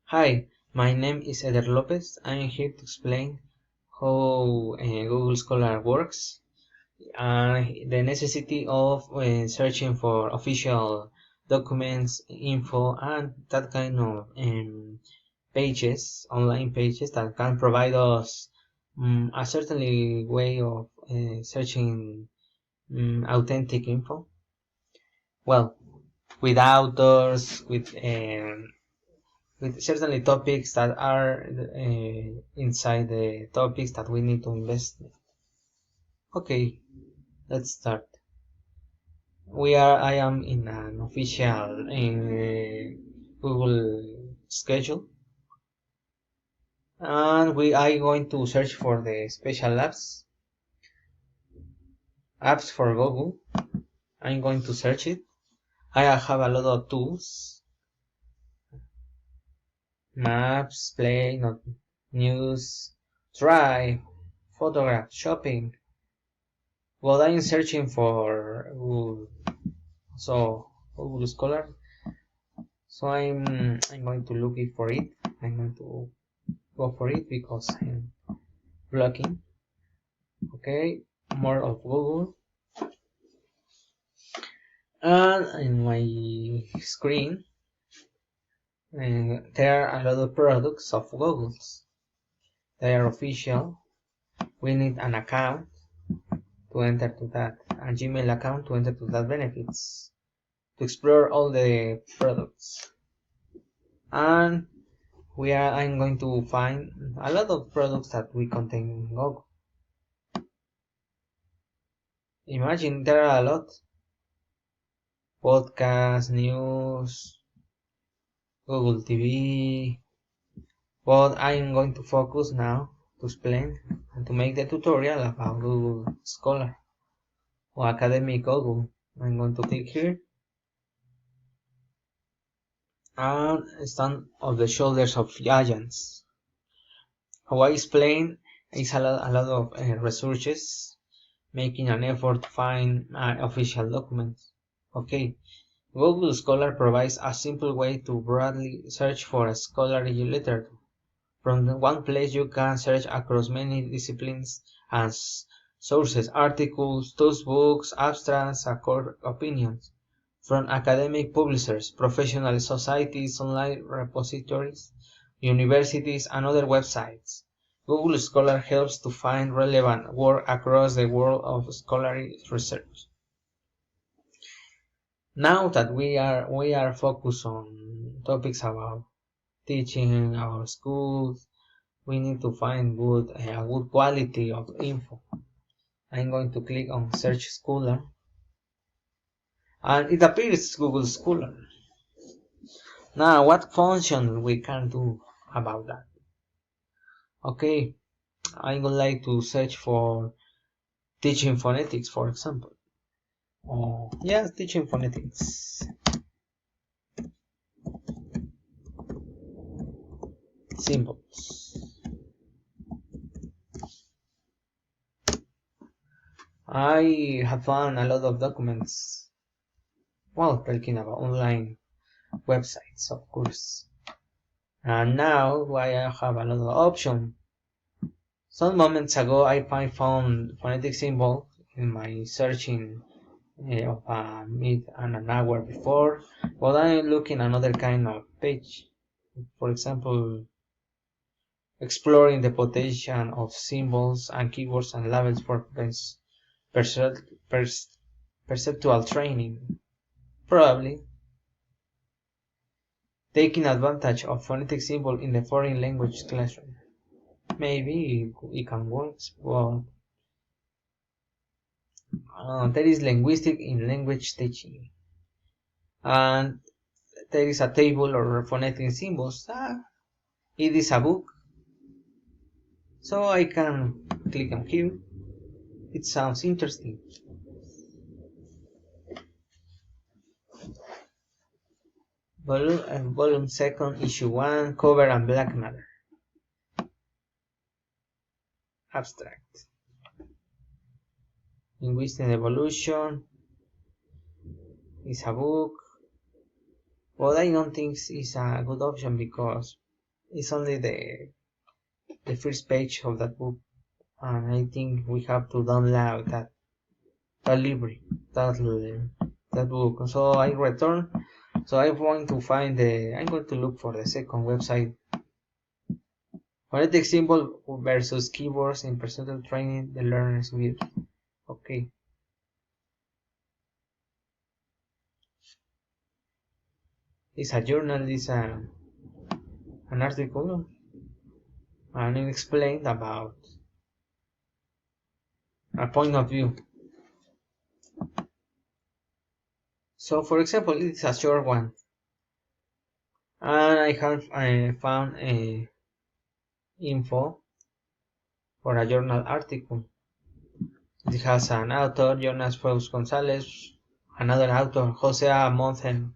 Hi, my name is Eder Lopez. I'm here to explain how Google Scholar works and the necessity of searching for official documents, info, and that kind of pages, online pages that can provide us a certainly way of searching authentic info. Well, with authors, with certainly topics that are inside the topics that we need to invest. Okay, let's start. I am in an official Google schedule, and we are going to search for the special apps for Google. I'm going to search it. I have a lot of tools: maps, play, not news, drive, photograph, shopping. Well, I'm searching for Google Scholar. So I'm going to look it for it. I'm going to go for it because I'm blocking. Okay, more of Google. And in my screen, there are a lot of products of Google's. They are official. We need an account to enter to that, a Gmail account to enter to that benefits, to explore all the products. And I'm going to find a lot of products that we contain in Google. Imagine there are a lot: podcasts, news, Google TV. But I'm going to focus now to explain and to make the tutorial about Google Scholar or Academic Google. I'm going to click here and stand on the shoulders of giants. How I explain is a lot of researches making an effort to find official documents. Okay, Google Scholar provides a simple way to broadly search for a scholarly literature. From one place you can search across many disciplines and sources: articles, textbooks, abstracts, and core opinions. From academic publishers, professional societies, online repositories, universities, and other websites. Google Scholar helps to find relevant work across the world of scholarly research. Now that we are focused on topics about teaching our schools, we need to find a good quality of info. I'm going to click on Search Schoolar, and it appears Google Scholar. Now, what function we can do about that? Okay, I would like to search for teaching phonetics, for example. Oh, yes, teaching phonetics. Symbols. I have found a lot of documents. Well, talking about online websites, of course. And now I have a lot of options. Some moments ago I found phonetic symbol in my searching of a minute and an hour before, but I'm looking another kind of page. For example, exploring the potential of symbols and keywords and labels for perceptual training. Probably taking advantage of phonetic symbol in the foreign language classroom. Maybe it can work, but there is linguistic in language teaching, and there is a table or phonetic symbols. It is a book, so I can click on here. It sounds interesting. Volume 2, issue 1, cover and black matter. Abstract. Linguistic evolution is a book, but I don't think it's a good option because It's only the first page of that book, and I think we have to download that library, that book. So I return. So I'm going to find I'm going to look for the second website. Phonetic symbol versus keywords in personal training the learners will. Okay. It's a journal, it's an article, and it explained about a point of view. So, for example, it's a short one, and I found a info for a journal article. It has an author, Jonas Fels Gonzalez, another author, Jose A. Monten.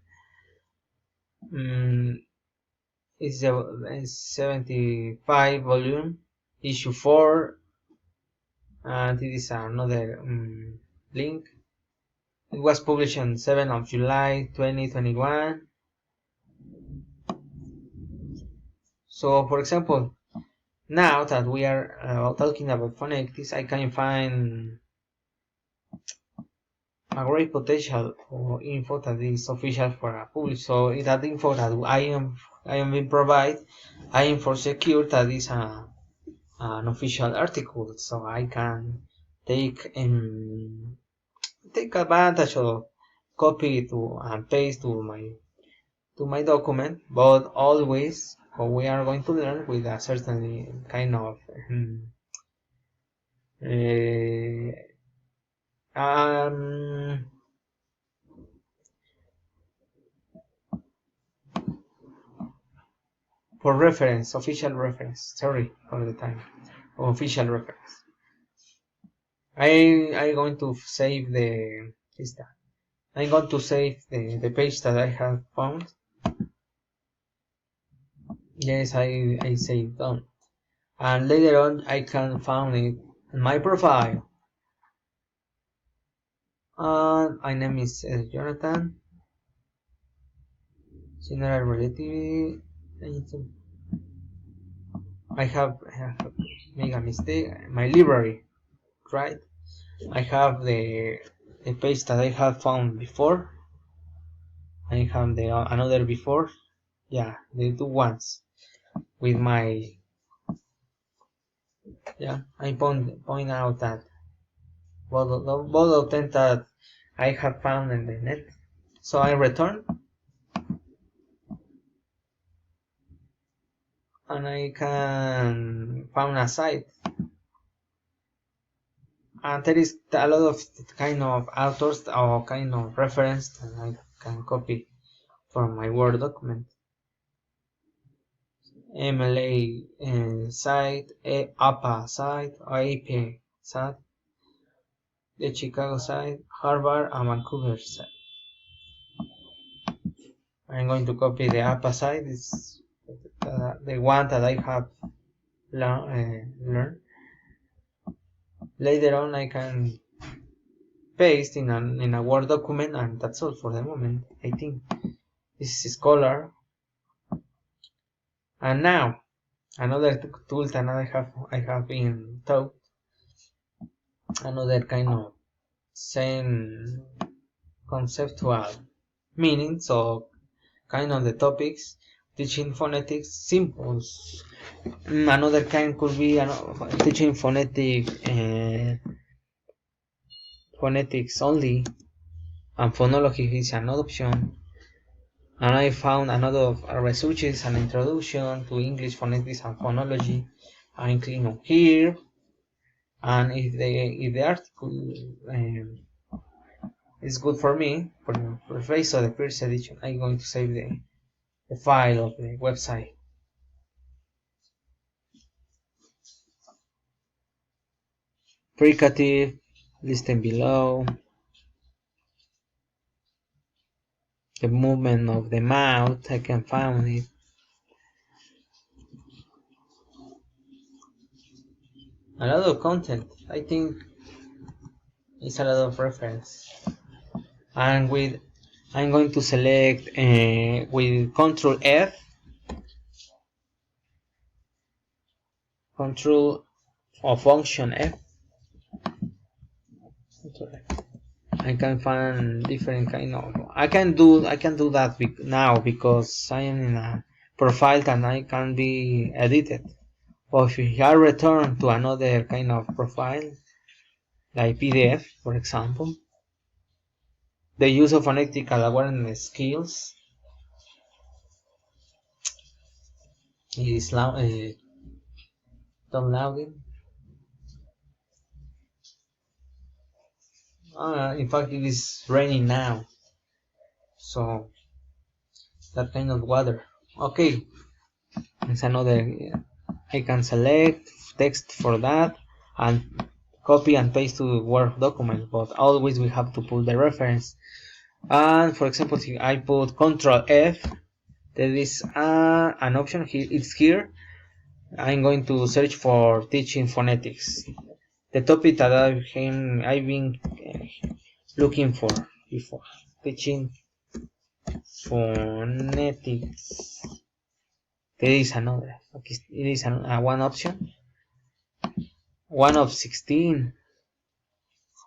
It's a 75 volume, issue 4, and this is another link. It was published on 7th of July 2021. So, for example, now that we are talking about phonetics, I can find a great potential for info that is official for a publish. So that info that I am being provided, I am for secure that is an official article, so I can take take advantage of copy to and paste to my document, but always we are going to learn with a certain kind of um, for reference, official reference. Sorry for the time. Official reference. I going to save the I'm going to save the page that I have found. Yes, I saved done. And later on I can find it in my profile. My name is Jonathan. General relativity. I have made a mistake. My library, right? I have the page that I have found before. I have the another before. Yeah, the two ones with my I point out that both of them that I have found in the net. So I return and I can find a site, and there is a lot of kind of authors or kind of reference that I can copy from my Word document. MLA site, APA site, AP site, the Chicago site, Harvard and Vancouver site. I'm going to copy the APA site. It's the one that I have learned. Later on, I can paste in a Word document, and that's all for the moment. I think this is Scholar. And now another tool that I have been taught, another kind of same conceptual meaning. So kind of the topics, teaching phonetics simples. Another kind could be teaching phonetics only, and phonology is an option. And I found another researches an introduction to English phonetics and phonology. I click on here, and if the article is good for me for the face of the first edition, I'm going to save the file of the website. Fricative, listen below. The movement of the mouth, I can find it. A lot of content, I think it's a lot of reference. And I'm going to select with Control F control or function F. I can find different kind of. I can do that now because I am in a profile and I can be edited. Or if I return to another kind of profile, like PDF, for example, the use of phonetical awareness skills is downloading. In fact, it is raining now, so that kind of water. Okay, it's another. I can select text for that and copy and paste to Word document, but always we have to put the reference. And for example, if I put Control F, there is an option here. It's here. I'm going to search for teaching phonetics. The topic that I've been looking for before, teaching phonetics. There is another. Okay, it is one option. 1 of 16,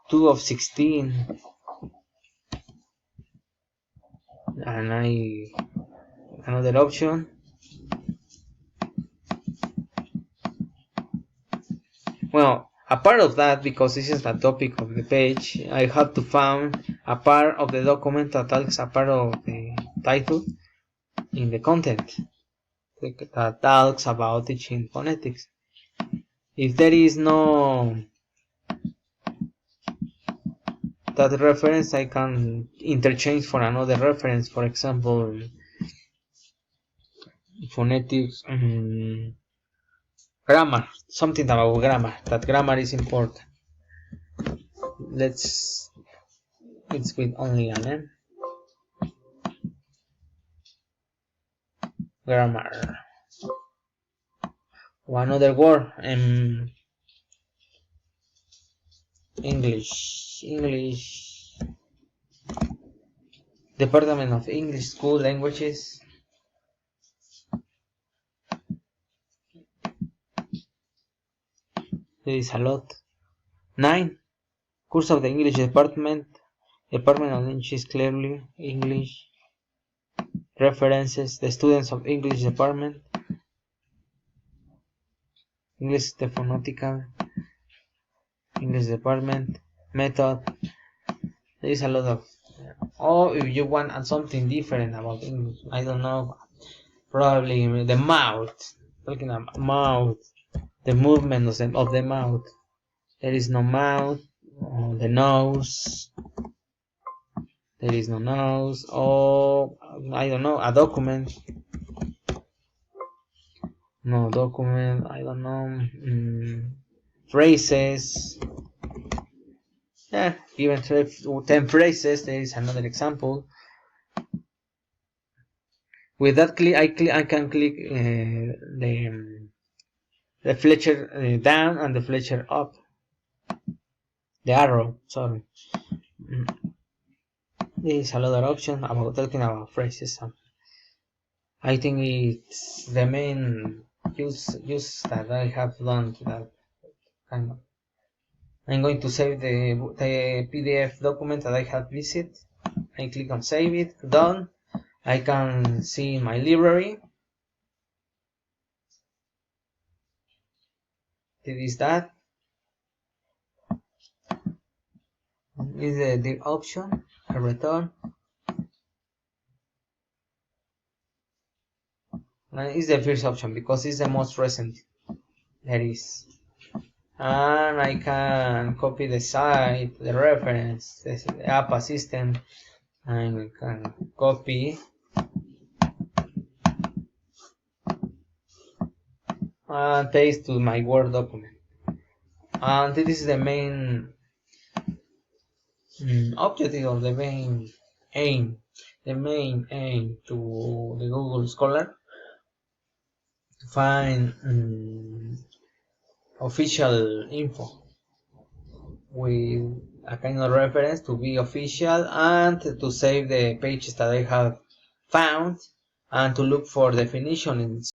2 of 16, and another option. Well, a part of that, because this is the topic of the page, I have to find a part of the document that talks a part of the title in the content that talks about teaching phonetics. If there is no that reference, I can interchange for another reference. For example, phonetics, grammar, something about grammar. That grammar is important. It's with only an N. Grammar. One other word. English. Department of English School Languages. There is a lot. 9. Course of the English Department. Department of English clearly. English. References. The students of English Department. English the phonetical. English Department. Method. There is a lot of. Or if you want something different about English, I don't know. Probably the mouth. Talking about mouth. The movement of the mouth. There is no mouth. The nose. There is no nose. Or I don't know. A document. No document. I don't know. Phrases. Yeah, given 10 phrases. There is another example. With that click, I can click the Fletcher down and the Fletcher up. The arrow, sorry. There is a lot of options about talking about phrases. I think it's the main use that I have done to that kind of. I'm going to save the PDF document that I have visited. I click on save it, done. I can see my library. This is that. Is the option, a return. Is the first option because it's the most recent there is. And I can copy the site, the reference, the app assistant, and I can copy and paste to my Word document. And this is the main objective of the main aim. The main aim to the Google Scholar to find official info with a kind of reference to be official and to save the pages that I have found and to look for definitions